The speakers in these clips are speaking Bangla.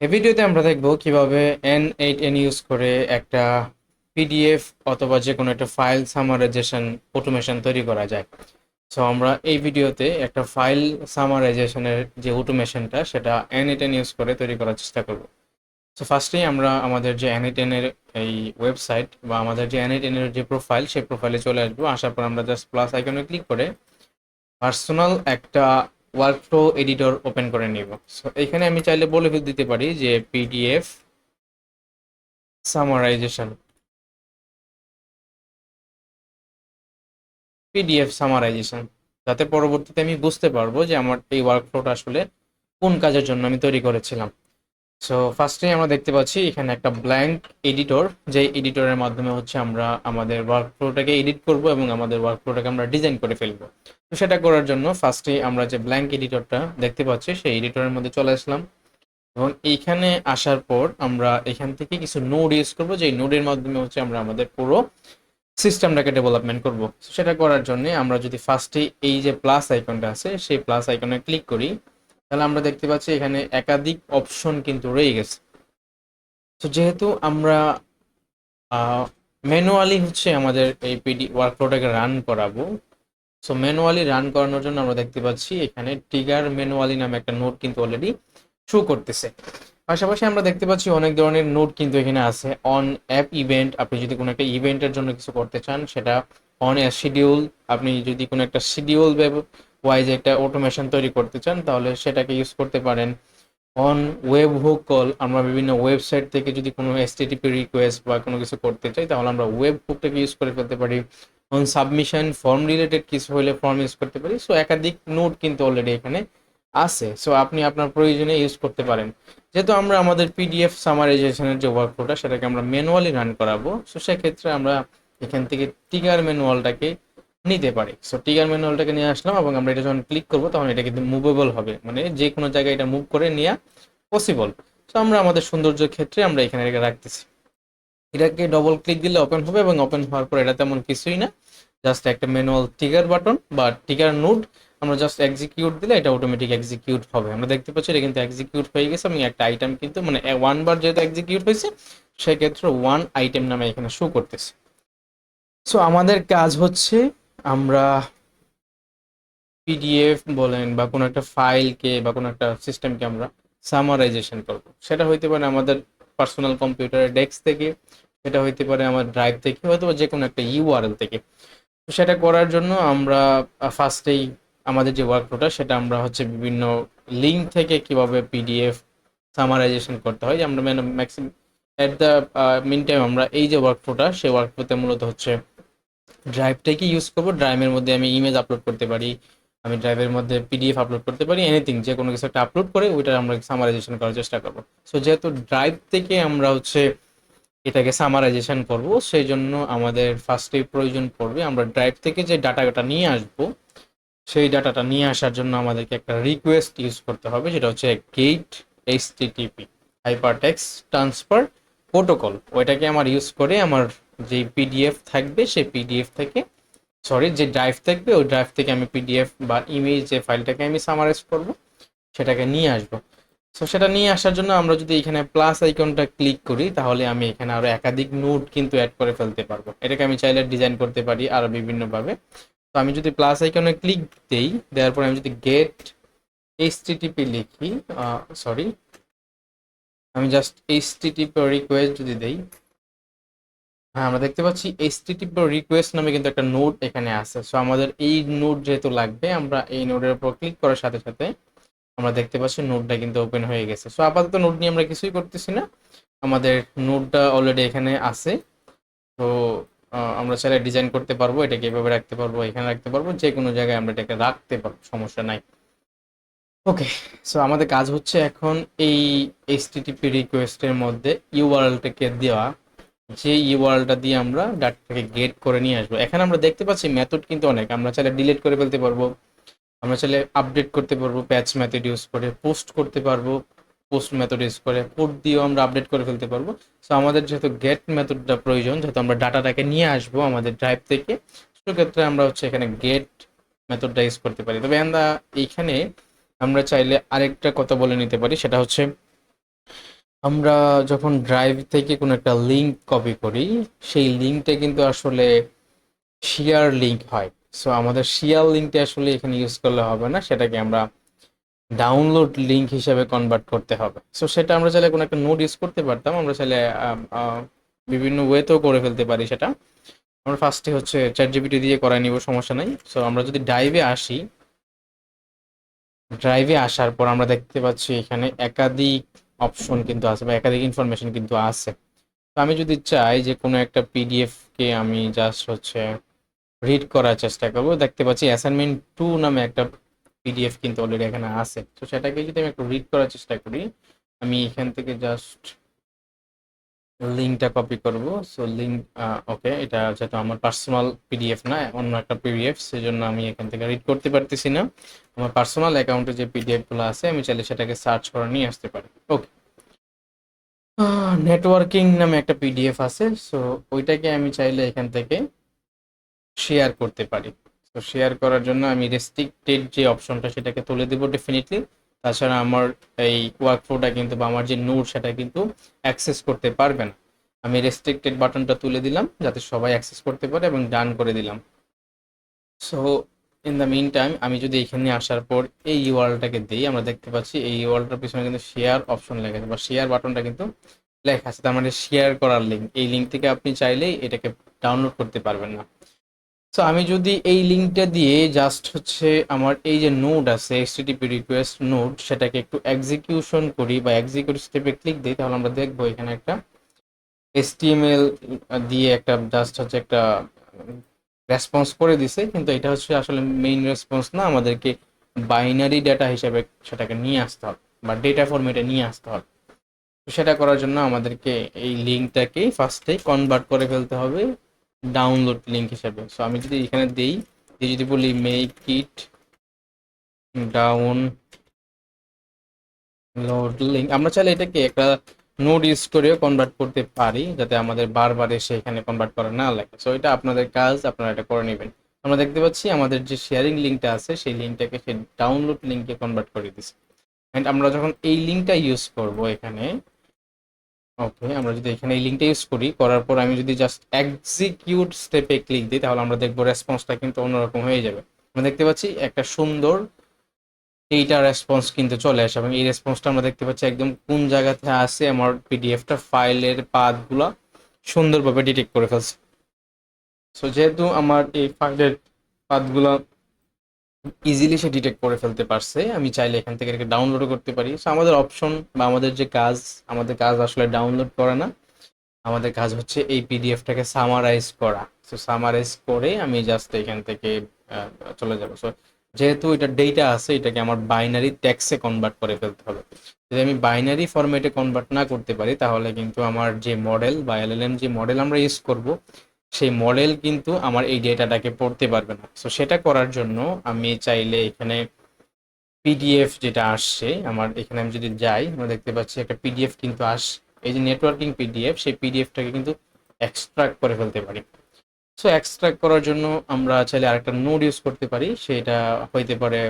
এই ভিডিওতে আমরা দেখব কিভাবে N8N ইউজ করে একটা পিডিএফ অথবা যে কোনো একটা ফাইল সামারাইজেশন অটোমেশন তৈরি করা যায়। সো আমরা এই ভিডিওতে একটা ফাইল সামারাইজেশনের যে অটোমেশনটা সেটা N8N ইউজ করে তৈরি করার চেষ্টা করব। সো ফার্স্টেই আমরা আমাদের যে N8N এর এই ওয়েবসাইট বা আমাদের যে N8N এর যে প্রোফাইল সেই প্রোফাইলে চলে আসবো। আসার পর আমরা জাস্ট প্লাস আইকনে ক্লিক করে পার্সোনাল একটা ওয়ার্কফ্লো এডিটর ওপেন করে নিব। সো এখানে আমি চাইলে বলে দিতে পারি যে সামারাইজেশন পিডিএফ সামারাইজেশন যাতে পরবর্তীতে আমি বুঝতে পারবো যে আমার এই ওয়ার্কফ্লোটা আসলে কোন কাজের জন্য আমি তৈরি করেছিলাম। সো ফার্স্টে আমরা দেখতে পাচ্ছি এখানে একটা ব্ল্যাঙ্ক এডিটর, যে এডিটরের মাধ্যমে হচ্ছে আমরা আমাদের ওয়ার্কফ্লোটাকে এডিট করব এবং আমাদের ওয়ার্কফ্লোটাকে আমরা ডিজাইন করে ফেলবো। তো সেটা করার জন্য ফার্স্টে আমরা যে ব্ল্যাঙ্ক এডিটরটা দেখতে পাচ্ছি সেই এডিটরের মধ্যে চলে আসলাম এবং এইখানে আসার পর আমরা এখান থেকে কিছু নোড ইউজ করবো, যে নোডের মাধ্যমে হচ্ছে আমরা আমাদের পুরো সিস্টেমটাকে ডেভেলপমেন্ট করব। সেটা করার জন্য আমরা যদি ফার্স্টে এই যে প্লাস আইকনটা আছে সেই প্লাস আইকনে ক্লিক করি, তাহলে আমরা দেখতে পাচ্ছি এখানে একাধিক অপশন কিন্তু রয়ে গেছে। তো যেহেতু আমরা ম্যানুয়ালি হচ্ছে আমাদের এই ওয়ার্কফ্লোটাকে রান করাবো, সো ম্যানুয়ালি রান করানোর জন্য আমরা দেখতে পাচ্ছি এখানে ট্রিগার ম্যানুয়ালি নামে একটা নোট কিন্তু অলরেডি শো করতেছে। পাশাপাশি আমরা দেখতে পাচ্ছি অনেক ধরনের নোট কিন্তু এখানে আছে। অন অ্যাপ ইভেন্ট, আপনি যদি কোনো একটা ইভেন্টের জন্য কিছু করতে চান সেটা। অন এ শিডিউল, আপনি যদি কোনো একটা শিডিউল ওয়াইজ একটা অটোমেশন তৈরি করতে চান তাহলে সেটাকে ইউজ করতে পারেন। অন ওয়েব হুক কল, আমরা বিভিন্ন ওয়েবসাইট থেকে যদি কোনো এসটিটিপি রিকোয়েস্ট বা কোনো কিছু করতে চাই তাহলে আমরা ওয়েব হুকটাকে ইউজ করে ফেলতে পারি। অন সাবমিশন, ফর্ম রিলেটেড কিছু হলে ফর্ম ইউজ করতে পারি। সো একাধিক নোট কিন্তু অলরেডি এখানে আছে, সো আপনি আপনার প্রয়োজনে ইউজ করতে পারেন। যেহেতু আমরা আমাদের পিডিএফ সামারাইজেশনের যে ওয়ার্কফ্লোটা সেটাকে আমরা ম্যানুয়ালি রান করাবো, সো সেক্ষেত্রে আমরা এখান থেকে টিগার ম্যানুয়ালটাকে নিতে পারি। সো টিগার ম্যানুয়ালটাকে নিয়ে আসলাম এবং আমরা এটা যখন ক্লিক করবো তখন এটা কিন্তু মুভেবল হবে, মানে যে কোনো জায়গায় এটা মুভ করে নেওয়া পসিবল। সো আমরা আমাদের সৌন্দর্যের ক্ষেত্রে আমরা এখানে এটা রাখতেছি। এটাকে ডবল ক্লিক দিলে ওপেন হবে এবং ওপেন হওয়ার পর এটা তেমন কিছুই না, জাস্ট একটা ম্যানুয়াল ট্রিগার বাটন বা ট্রিগার নোড। আমরা জাস্ট এক্সিকিউট দিলে এটা অটোমেটিক এক্সিকিউট হবে। আমরা দেখতে পাচ্ছি এটা কিন্তু এক্সিকিউট হয়ে গেছে এবং একটা আইটেম কিন্তু মানে ওয়ান বার যেহেতু এক্সিকিউট হয়েছে সেক্ষেত্রে ওয়ান আইটেম নামে এখানে শো করতেছে। সো আমাদের কাজ হচ্ছে আমরা পিডিএফ বলেন বা কোনো একটা ফাইলকে বা কোনো একটা সিস্টেমকে আমরা সামারাইজেশন করব। সেটা হইতে পারে আমাদের পার্সোনাল কম্পিউটারের ডেস্ক থেকে, সেটা হইতে পারে আমার ড্রাইভ থেকে, হয়তো যে কোনো একটা ইউআরএল থেকে। তো সেটা করার জন্য আমরা ফার্স্টেই আমাদের যে ওয়ার্কফ্লোটা সেটা আমরা হচ্ছে বিভিন্ন লিঙ্ক থেকে কিভাবে পিডিএফ সামারাইজেশন করতে হয় আমরা maximum at the mean time আমরা এই যে ওয়ার্কফ্লোটা সেই ওয়ার্কফ্লোতে মূলত হচ্ছে ড্রাইভটাকে ইউজ করবো। ড্রাইভের মধ্যে আমি ইমেজ আপলোড করতে পারি, আমি ড্রাইভের মধ্যে পিডিএফ আপলোড করতে পারি, এনিথিং যে কোনো কিছু একটা আপলোড করে ওইটা আমরা সামারাইজেশন করার চেষ্টা করবো। সো যেহেতু ড্রাইভ থেকে আমরা হচ্ছে এটাকে সামারাইজেশন করব, সেই জন্য আমাদের ফার্স্টে প্রয়োজন পড়বে আমরা ড্রাইভ থেকে যে ডাটাটা নিয়ে আসব সেই ডাটাটা নিয়ে আসার জন্য আমাদেরকে একটা রিকোয়েস্ট ইউজ করতে হবে, যেটা হচ্ছে get HTTP hypertext transfer protocol. ওইটাকে আমার ইউজ করে আমার যে পিডিএফ থাকবে সেই পিডিএফ থেকে, সরি যে ড্রাইভ থাকবে ওই ড্রাইভ থেকে আমি পিডিএফ বা ইমেজ যে ফাইলটাকে আমি সামারাইজ করব সেটাকে নিয়ে আসবো। সো সেটা নিয়ে আসার জন্য আমরা যদি এখানে প্লাস আইকনটা ক্লিক করি তাহলে আমি এখানে আরো একাধিক নোড কিন্তু অ্যাড করে ফেলতে পারবো। এটাকে আমি চাইলে ডিজাইন করতে পারি আরো বিভিন্নভাবে। তো আমি যদি প্লাস আইকনে ক্লিক দেই, দেওয়ার পর আমি যদি গেট এইচটিটিপি লিখি, সরি আমি জাস্ট এইচটিটিপি রিকোয়েস্ট যদি দেই, হ্যাঁ আমরা দেখতে পাচ্ছি এইচটিটিপি রিকোয়েস্ট নামে কিন্তু একটা নোড এখানে আছে। সো আমাদের এই নোড যেহেতু লাগবে আমরা এই নোডের উপর ক্লিক করার সাথে সাথে আমরা দেখতে পাচ্ছি নোটটা কিন্তু ওপেন হয়ে গেছে। সো আপাতত নোট নিয়ে আমরা কিছুই করতেছি না, আমাদের নোটটা অলরেডি এখানে আছে। তো আমরা চাইলে ডিজাইন করতে পারবো, এটাকে এভাবে রাখতে পারবো, এখানে রাখতে পারবো, যে কোনো জায়গায় আমরা এটাকে রাখতে পারবো, সমস্যা নাই। ওকে, সো আমাদের কাজ হচ্ছে এখন এই এইচটিটিপি রিকোয়েস্টের মধ্যে ইউআরএলটাকে দেওয়া, যে ইউআরএলটা দিয়ে আমরা ডাটাটাকে গেট করে নিয়ে আসবো। এখানে আমরা দেখতে পাচ্ছি মেথড কিন্তু অনেক, আমরা চাইলে ডিলিট করে ফেলতে পারবো, আমরা চাইলে আপডেট করতে পারবো প্যাচ মেথড ইউজ করে, পোস্ট করতে পারবো পোস্ট মেথড ইউজ করে, কোড দিয়েও আমরা আপডেট করে ফেলতে পারবো। সো আমাদের যেহেতু গেট মেথডটা প্রয়োজন, যেহেতু আমরা ডাটাটাকে নিয়ে আসবো আমাদের ড্রাইভ থেকে, সেক্ষেত্রে আমরা হচ্ছে এখানে গেট মেথডটা ইউজ করতে পারি। তবে আমরা এইখানে আমরা চাইলে আরেকটা কথা বলে নিতে পারি, সেটা হচ্ছে আমরা যখন ড্রাইভ থেকে কোনো একটা লিঙ্ক কপি করি, সেই লিঙ্কটা কিন্তু আসলে শেয়ার লিঙ্ক হয়। সো আমাদের শেয়ার লিঙ্কটা আসলে এখানে ইউজ করলে হবে না, সেটাকে আমরা ডাউনলোড লিঙ্ক হিসেবে কনভার্ট করতে হবে। সো সেটা আমরা চাইলে কোনো একটা নোড ইউজ করতে পারতাম, আমরা চাইলে বিভিন্ন ওয়েতেও করে ফেলতে পারি সেটা। আমরা ফার্স্টে হচ্ছে চ্যাট জিপিটি দিয়ে করাই নিব, সমস্যা নাই। সো আমরা যদি ড্রাইভে আসি, ড্রাইভে আসার পর আমরা দেখতে পাচ্ছি এখানে একাধিক অপশন কিন্তু আছে বা একাধিক ইনফরমেশন কিন্তু আছে। তো আমি যদি চাই যে কোনো একটা পিডিএফ কে আমি জাস্ট হচ্ছে রিড করার চেষ্টা করবো, দেখতে পাচ্ছি অ্যাসাইনমেন্ট 2 নামে একটা পিডিএফ কিন্তু অলরেডি এখানে আছে। তো সেটাকে যদি আমি একটু রিড করার চেষ্টা করি, আমি এখান থেকে জাস্ট লিঙ্কটা কপি করব। সো লিঙ্ক, ওকে, এটা যেহেতু আমার পার্সোনাল পিডিএফ না, অন্য একটা পিডিএফ, সেজন্য আমি এখান থেকে রিড করতে পারতেছি না। আমার পার্সোনাল অ্যাকাউন্টে যে পিডিএফ গুলো আছে আমি চাইলে সেটাকে সার্চ করে নিয়ে আসতে পারি। ওকে, নেটওয়ার্কিং নামে একটা পিডিএফ আছে, সো ওইটাকে আমি চাইলে এখান থেকে শেয়ার করতে পারি। তো শেয়ার করার জন্য আমি রেস্ট্রিক্টেড যে অপশনটা সেটাকে তুলে দেবো ডেফিনেটলি। তাছাড়া আমার এই ওয়ার্কফ্লোটা কিন্তু বা আমার যে নোট সেটা কিন্তু অ্যাক্সেস করতে পারবে না। আমি রেস্ট্রিক্টেড বাটনটা তুলে দিলাম যাতে সবাই অ্যাক্সেস করতে পারে এবং ডান করে দিলাম। So in the mean time আমি যদি এখানে আসার পর এই ইউআরএলটাকে দিই, আমরা দেখতে পাচ্ছি এই ইউআরএলটার পিছনে কিন্তু শেয়ার অপশন লেখা আছে বা শেয়ার বাটনটা কিন্তু লেখা আছে, তার মানে শেয়ার করার লিঙ্ক। এই লিঙ্ক থেকে আপনি চাইলেই এটাকে ডাউনলোড করতে পারবেন না। সো আমি যদি এই লিঙ্কটা দিয়ে জাস্ট হচ্ছে আমার এই যে নোড আছে এইচটিটিপি রিকোয়েস্ট নোড, সেটাকে একটু এক্সিকিউশন করি বা এক্সিকিউট স্টেপে ক্লিক দিই, তাহলে আমরা দেখবো এখানে একটা HTML দিয়ে একটা জাস্ট হচ্ছে একটা রেসপন্স করে দিছে, কিন্তু এটা হচ্ছে আসলে মেইন রেসপন্স না, আমাদেরকে বাইনারি ডেটা হিসেবে সেটাকে নিয়ে আসতে হবে বা ডেটা ফরম্যাটে নিয়ে আসতে হবে। তো সেটা করার জন্য আমাদেরকে এই লিঙ্কটাকে ফার্স্টে কনভার্ট করে ফেলতে হবে ডাউনলোড লিঙ্ক হিসেবে। সো আমি যদি এখানে দেই, দিয়ে যদি বলি মেক ইট ডাউনলোড লিঙ্ক, আমরা চাইলে এটাকে একটা নোড ইউজ করেও কনভার্ট করতে পারি যাতে আমাদের বারবার এসে এখানে কনভার্ট করা না লাগে। সো এটা আপনাদের কাজ, আপনারা এটা করে নেবেন। আমরা দেখতে পাচ্ছি আমাদের যে শেয়ারিং লিঙ্কটা আছে সেই লিঙ্কটাকে সে ডাউনলোড লিঙ্কে কনভার্ট করে দিচ্ছে। অ্যান্ড আমরা যখন এই লিঙ্কটা ইউজ করব এখানে, ওকে, আমরা যদি এখানে এই লিঙ্কটা ইউজ করি, করার পর আমি যদি জাস্ট এক্সিকিউট স্টেপে ক্লিক দিই, তাহলে আমরা দেখবো রেসপন্সটা কিন্তু অন্যরকম হয়ে যাবে। আমরা দেখতে পাচ্ছি একটা সুন্দর এইটা রেসপন্স কিন্তু চলে আসে এবং এই রেসপন্সটা আমরা দেখতে পাচ্ছি একদম কোন জায়গাতে আছে, আমার পিডিএফটা ফাইলের পাথগুলা সুন্দরভাবে ডিটেক্ট করে ফেলছে। সো যেহেতু আমার এই ফাইলের পাথগুলা ইজিলি সে ডিটেক্ট করে ফেলতে পারছে, আমি চাইলে এখান থেকে এটাকে ডাউনলোডও করতে পারি। সো আমাদের অপশন বা আমাদের যে কাজ, আমাদের কাজ আসলে ডাউনলোড করা না, আমাদের কাজ হচ্ছে এই পিডিএফটাকে সামারাইজ করা। সো সামারাইজ করে আমি জাস্ট এখান থেকে আহ, চলে যাবো। সো যেহেতু এটা ডেটা আছে, এটাকে আমার বাইনারি টেক্সে কনভার্ট করে ফেলতে হবে। যদি আমি বাইনারি ফরম্যাটে কনভার্ট না করতে পারি, তাহলে কিন্তু আমার যে মডেল বা এলএলএম যে মডেল আমরা ইউজ করব, সেই মডেল কিন্তু আমার এই ডেটাটাকে পড়তে পারবে না। সো সেটা করার জন্য আমি চাইলে এখানে পিডিএফ যেটা আসছে আমার এখানে, আমি যদি যাই, আমরা দেখতে পাচ্ছি একটা পিডিএফ কিন্তু এই যে নেটওয়ার্কিং পিডিএফ, সেই পিডিএফটাকে কিন্তু এক্সট্রাক্ট করে ফেলতে পারি। সো এক্সট্রাক্ট করার জন্য আমরা চাইলে আরেকটা নোড ইউজ করতে পারি, সেটা হইতে পারে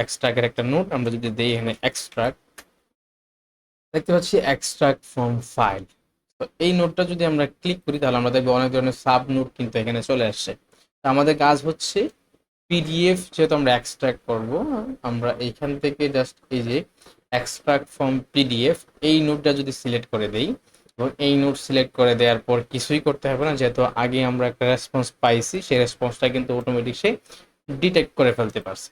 এক্সট্রাক্টের একটা নোড। আমরা যদি দেই এখানে এক্সট্রাক্ট, দেখতে পাচ্ছি এক্সট্রাক্ট ফ্রম ফাইল। তো এই নোটটা যদি আমরা ক্লিক করি, তাহলে আমরা দেখবো অনেক ধরনের সাব নোট কিন্তু এখানে চলে আসছে। তো আমাদের কাজ হচ্ছে পিডিএফ যেহেতু আমরা এক্সট্রাক্ট করব, আমরা এইখান থেকে জাস্ট এই যে এক্সট্রাক্ট ফ্রম পিডিএফ এই নোটটা যদি সিলেক্ট করে দেই, এবং এই নোট সিলেক্ট করে দেওয়ার পর কিছুই করতে হবে না, যেহেতু আগে আমরা একটা রেসপন্স পাইছি, সেই রেসপন্সটা কিন্তু অটোমেটিক সে ডিটেক্ট করে ফেলতে পারছে।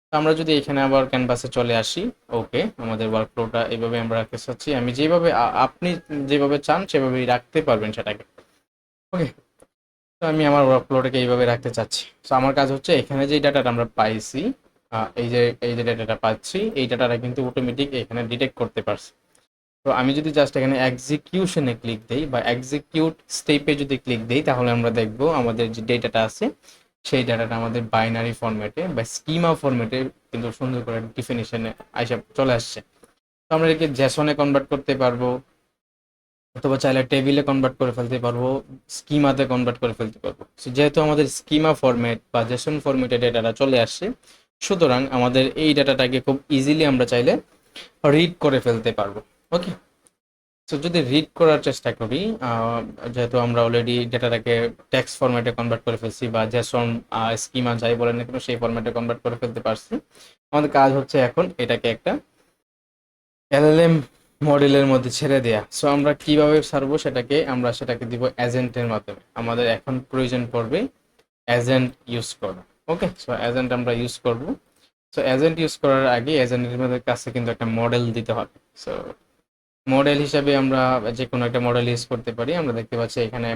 তো আমরা যদি এখানে আবার ক্যানভাসে চলে আসি, ওকে, আমাদের ওয়ার্কফ্লোটা এইভাবে আমরা রাখতে চাচ্ছি, আমি যেভাবে আপনি যেভাবে চান সেভাবেই রাখতে পারবেন সেটাকে। ওকে, তো আমি আমার ওয়ার্কফ্লোটাকে এইভাবে রাখতে চাচ্ছি। তো আমার কাজ হচ্ছে এখানে যে ডাটাটা আমরা পাইছি, এই যে ডাটাটা পাচ্ছি, এই ডাটাটা কিন্তু অটোমেটিক এখানে ডিটেক্ট করতে পারছি। তো আমি যদি জাস্ট এখানে এক্সিকিউশনে ক্লিক দেই বা এক্সিকিউট স্টেপে যদি ক্লিক দেই, তাহলে আমরা দেখবো আমাদের যে ডেটাটা আছে সেই ডাটাটা আমাদের বাইনারি ফরম্যাটে বা স্কিমা ফরম্যাটে কিন্তু সুন্দর করে ডিফিনিশনে আইসা চলে আসছে। তো আমরা এটাকে জেসনে কনভার্ট করতে পারবো, অথবা চাইলে টেবিলে কনভার্ট করে ফেলতে পারবো, স্কিমাতে কনভার্ট করে ফেলতে পারবো। So, যেহেতু আমাদের স্কিমা ফরম্যাট বা জেসন ফরম্যাটে ডেটাটা চলে আসছে, সুতরাং আমাদের এই ডাটাটাকে খুব ইজিলি আমরা চাইলে রিড করে ফেলতে পারবো। ওকে, তো যদি রিড করার চেষ্টা করি, যেহেতু আমরা অলরেডি ডেটাটাকে টেক্সট ফরম্যাটে কনভার্ট করে ফেলছি বা জেসন স্কিমা যাই বলেন না কেন সেই ফরম্যাটে কনভার্ট করে ফেলতে পারছি, আমাদের কাজ হচ্ছে এখন এটাকে একটা এলএলএম মডেলের মধ্যে ছেড়ে দেয়া। সো আমরা কিভাবে ছাড়বো সেটাকে দিব এজেন্টের মাধ্যমে। আমাদের এখন প্রয়োজন পড়বে এজেন্ট ইউজ করা। ওকে, সো এজেন্ট আমরা ইউজ করব। সো এজেন্ট ইউজ করার আগে এজেন্টের মধ্যে কাছে কিন্তু একটা মডেল দিতে হবে। সো মডেল হিসাবে আমরা যে কোনো একটা মডেল ইউজ করতে পারি। আমরা দেখতে পাচ্ছি এখানে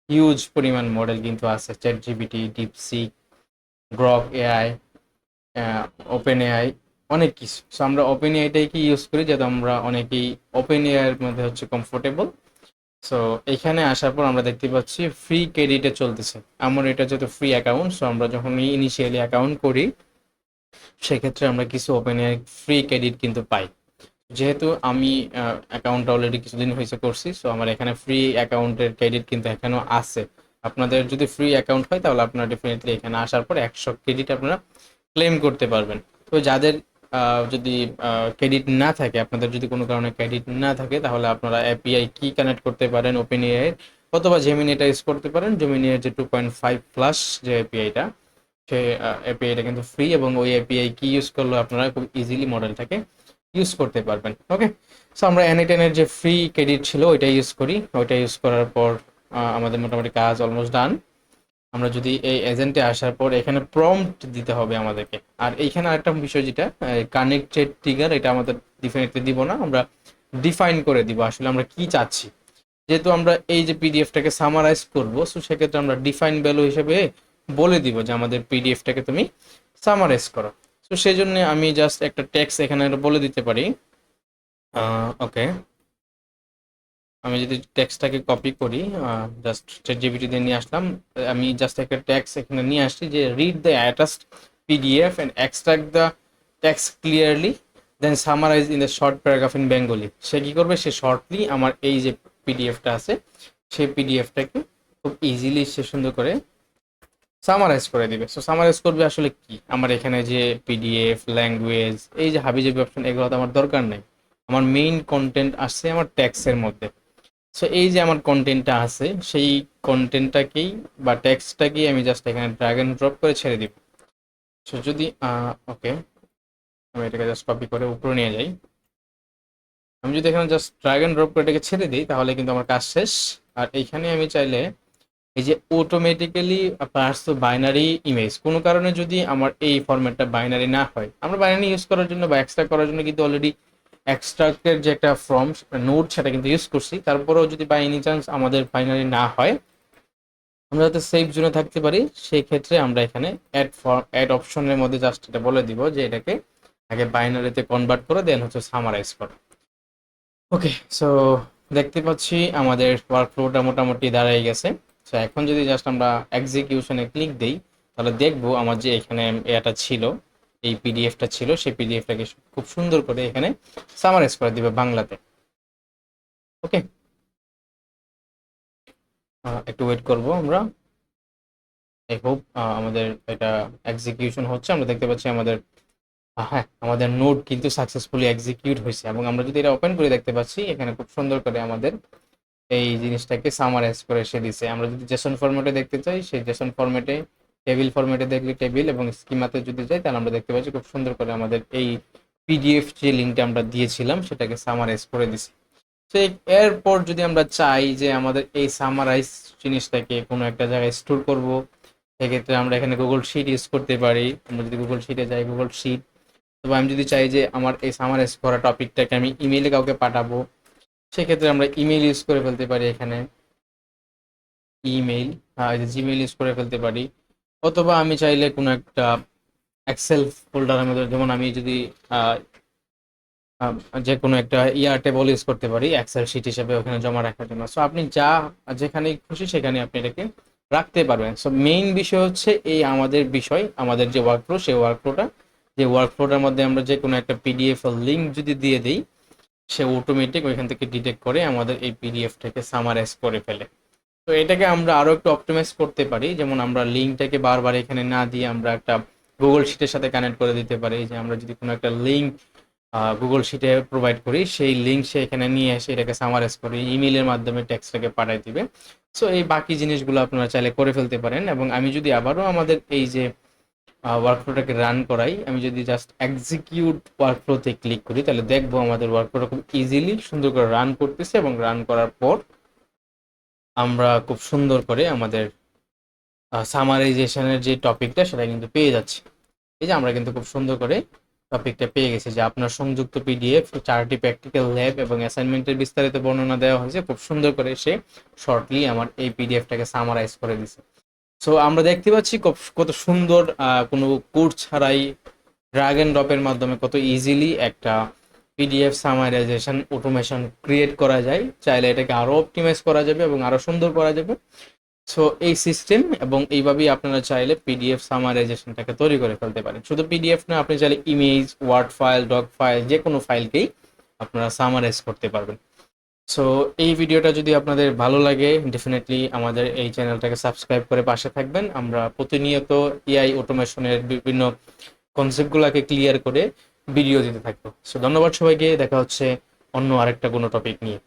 হিউজ পরিমাণ মডেল কিন্তু আছে, chat GPT, DeepSeek, Grok AI, open AI, অনেক কিছু। সো আমরা ওপেন এআইটাই কি ইউজ করি, যাতে আমরা অনেকেই ওপেন এআইয়ের মধ্যে হচ্ছে কমফোর্টেবল। সো এখানে আসার পর আমরা দেখতে পাচ্ছি ফ্রি ক্রেডিটে চলতেছে। আমার এটা যেহেতু ফ্রি অ্যাকাউন্ট, সো আমরা যখন ইনিশিয়ালি অ্যাকাউন্ট করি সেক্ষেত্রে আমরা কিছু ওপেন এআই ফ্রি ক্রেডিট কিন্তু পাই। যেহেতু আমি অ্যাকাউন্টটা অলরেডি কিছুদিন হয়েছে করছি, সো আমার এখানে ফ্রি অ্যাকাউন্টের ক্রেডিট কিন্তু এখানেও আছে। আপনাদের যদি ফ্রি অ্যাকাউন্ট হয় তাহলে আপনারা ডেফিনেটলি এখানে আসার পর 100 ক্রেডিট আপনারা ক্লেম করতে পারবেন। তো যাদের যদি ক্রেডিট না থাকে, আপনাদের যদি কোনো কারণে ক্রেডিট না থাকে, তাহলে আপনারা এপিআই কি কানেক্ট করতে পারেন ওপেন এআই অথবা জেমিনিটা ইউজ করতে পারেন। জেমিনির যে 2.5 প্লাস যে এপিআইটা, সেই এপিআইটা কিন্তু ফ্রি, এবং ওই এপিআই কি ইউজ করলে আপনারা খুব ইজিলি মডেলটাকে ইউজ করতে পারবেন। ওকে, সো আমরা N8N-এর যে ফ্রি ক্রেডিট ছিল ওইটা ইউজ করি। ওইটা ইউজ করার পর আমাদের মোটামুটি কাজ অলমোস্ট ডান। আমরা যদি এই এজেন্টে আসার পর এখানে প্রম্পট দিতে হবে আমাদেরকে। আর এইখানে আরেকটা বিষয় যেটা কানেক্টেড ট্রিগার, এটা আমাদের ডেফিনেটলি দিব না, আমরা ডিফাইন করে দিব আসলে আমরা কি চাচ্ছি। যেহেতু আমরা এই যে পিডিএফটাকে সামারাইজ করব, সো সেক্ষেত্রে আমরা ডিফাইন ভ্যালু হিসেবে বলে দিব যে আমাদের পিডিএফটাকে তুমি সামারাইজ করো। তো সেই জন্য আমি জাস্ট একটা টেক্সট এখানে বলে দিতে পারি। ওকে, আমি যদি টেক্সটটাকে কপি করি, জাস্ট চ্যাট জিপিটি দিয়ে নিয়ে আসলাম। আমি জাস্ট একটা টেক্সট এখানে নিয়ে আসছি যে read the attached PDF and extract the text clearly then summarize in the short paragraph in Bengali. সে কী করবে, সে শর্টলি আমার এই যে পিডিএফটা আছে সেই পিডিএফটাকে খুব ইজিলি সে সুন্দর করে সামারাইজ করে দিবে। সো সামারাইজ করবে আসলে কি, আমার এখানে যে পিডিএফ, ল্যাঙ্গুয়েজ, এই যে হাবিজাবি অপশন, এগুলো তো আমার দরকার নেই। আমার মেইন কন্টেন্ট আসছে আমার ট্যাক্সের মধ্যে। সো এই যে আমার কন্টেন্টটা আছে সেই কন্টেন্টটাকেই বা টেক্সটটাকেই আমি জাস্ট এখানে ড্র্যাগ এন্ড ড্রপ করে ছেড়ে দিব। সো যদি ওকে, আমি এটাকে জাস্ট কপি করে উপরে নিয়ে যাই। আমি যদি এখানে জাস্ট ড্র্যাগ এন্ড ড্রপ করে এটাকে ছেড়ে দিই তাহলে কিন্তু আমার কাজ শেষ। আর এইখানে আমি চাইলে এই যে অটোমেটিক্যালি পার্স বাইনারি ইমেজ, কোনো কারণে যদি আমার এই ফরম্যাটটা বাইনারি না হয়, আমরা বাইনারি ইউজ করার জন্য বা এক্সট্রাক্ট করার জন্য কিন্তু অলরেডি এক্সট্রাক্টের যে একটা ফর্ম নোট সেটা কিন্তু ইউজ করছি। তারপরেও যদি বাই এনি চান্স আমাদের বাইনারি না হয়, আমরা যাতে সেফ জোনে থাকতে পারি, সেই ক্ষেত্রে আমরা এখানে অ্যাড অপশনের মধ্যে জাস্ট এটা বলে দিব যে এটাকে আগে বাইনারিতে কনভার্ট করে দেন হচ্ছে সামারাইজ করো। ওকে, সো দেখতে পাচ্ছি আমাদের ওয়ার্কফ্লোটা মোটামুটি দাঁড়াই গেছে। সো এখন যদি জাস্ট আমরা এক্সিকিউশনে ক্লিক দেই তাহলে দেখবো আমার যে এখানে এটা ছিল, এই পিডিএফটা ছিল, সেই পিডিএফটাকে খুব সুন্দর করে এখানে সামারাইজ করে দিবে বাংলাতে। ওকে, একটু ওয়েট করব আমরা। আই হোপ আমাদের এটা এক্সিকিউশন হচ্ছে। আমরা দেখতে পাচ্ছি আমাদের হ্যাঁ, আমাদের নোট কিন্তু সাকসেসফুলি এক্সিকিউট হয়েছে, এবং আমরা যদি এটা ওপেন করে দেখতে পাচ্ছি এখানে খুব সুন্দর করে আমাদের এই জিনিসটাকে সামারাইজ করে এসে দিছে। আমরা যদি জেসন ফরম্যাটে দেখতে চাই, সেই জেসন ফরম্যাটে, টেবিল ফরম্যাটে দেখলে টেবিল, এবং স্কিমাতে যদি যাই তাহলে আমরা দেখতে পাচ্ছি খুব সুন্দর করে আমাদের এই পিডিএফ যে লিঙ্কটা আমরা দিয়েছিলাম সেটাকে সামারাইজ করে দিছি। তো এরপর যদি আমরা চাই যে আমাদের এই সামারাইজ জিনিসটাকে কোনো একটা জায়গায় স্টোর করব, সেক্ষেত্রে আমরা এখানে গুগল শিট ইউজ করতে পারি। আমরা যদি গুগল শিটে যাই, গুগল শিট, তবে আমি যদি চাই যে আমার এই সামারাইজ করা টপিকটাকে আমি ইমেইলে কাউকে পাঠাবো, সেক্ষেত্রে আমরা ইমেইল ইউজ করে ফেলতে পারি। এখানে ইমেইল, জিমেইল ইউজ করে ফেলতে পারি, অথবা আমি চাইলে কোনো একটা এক্সেল ফোল্ডারের মধ্যে, যেমন আমি যদি যে কোনো একটা টেবল ইউজ করতে পারি এক্সেল শিট হিসেবে ওখানে জমা রাখার জন্য। সো আপনি যেখানে খুশি সেখানে আপনি এটাকে রাখতে পারবেন। সো মেইন বিষয় হচ্ছে এই আমাদের বিষয়, আমাদের যে ওয়ার্কফ্লো, সেই ওয়ার্কফ্লোটার মধ্যে আমরা যে কোনো একটা পিডিএফ লিঙ্ক যদি দিয়ে দিই, সে অটোমেটিক ওইখান থেকে ডিটেক্ট করে আমাদের এই পিডিএফটাকে সামারাইজ করে ফেলে। তো এটাকে আমরা আরো একটু অপটিমাইজ করতে পারি, যেমন আমরা লিঙ্কটাকে বারবার এখানে না দিয়ে আমরা একটা গুগল শিটের সাথে কানেক্ট করে দিতে পারি। যে আমরা যদি কোনো একটা লিঙ্ক গুগল শিটে প্রোভাইড করি, সেই লিঙ্ক সে এখানে নিয়ে এসে এটাকে সামারাইজ করে ইমেইলের মাধ্যমে টেক্সটটাকে পাঠিয়ে দিবে। সো এই বাকি জিনিসগুলো আপনারা চাইলে করে ফেলতে পারেন। এবং আমি যদি আবারও আমাদের এই যে ওয়ার্কফ্লোটাকে রান করাই, আমি যদি জাস্ট এক্সিকিউট ওয়ার্কফ্লোতে ক্লিক করি, তাহলে দেখবো আমাদের ওয়ার্কফ্লোটা খুব ইজিলি সুন্দর করে রান করতেছে, এবং রান করার পর আমরা খুব সুন্দর করে আমাদের সামারাইজেশনের যে টপিকটা সেটা কিন্তু পেয়ে যাচ্ছি। এই যে আমরা কিন্তু খুব সুন্দর করে টপিকটা পেয়ে গেছি, যে আপনার সংযুক্ত পিডিএফ, 4টি প্র্যাকটিক্যাল ল্যাব এবং অ্যাসাইনমেন্টের বিস্তারিত বর্ণনা দেওয়া হয়েছে। খুব সুন্দর করে সে শর্টলি আমার এই পিডিএফটাকে সামারাইজ করে দিছে। সো আমরা দেখতে পাচ্ছি কত সুন্দর, কোনো কোড ছাড়াই ড্র্যাগ এন্ড ড্রপের মাধ্যমে কত ইজিলি একটা পিডিএফ সামারাইজেশন অটোমেশন ক্রিয়েট করা যায়। চাইলে এটাকে আরও অপটিমাইজ করা যাবে এবং আরও সুন্দর করা যাবে। সো এই সিস্টেম এবং এইভাবেই আপনারা চাইলে পিডিএফ সামারাইজেশনটাকে তৈরি করে ফেলতে পারেন। শুধু পিডিএফ না, আপনি চাইলে image, word file, doc file, যে কোনো ফাইলকেই আপনারা সামারাইজ করতে পারবেন। সো এই ভিডিওটা যদি আপনাদের ভালো লাগে, ডেফিনেটলি আমাদের এই চ্যানেলটাকে সাবস্ক্রাইব করে পাশে থাকবেন। আমরা প্রতিনিয়ত এআই অটোমেশনের বিভিন্ন কনসেপ্টগুলোকে ক্লিয়ার করে ভিডিও দিতে থাকবো। সো ধন্যবাদ সবাইকে, দেখা হচ্ছে অন্য আরেকটা কোনো টপিক নিয়ে।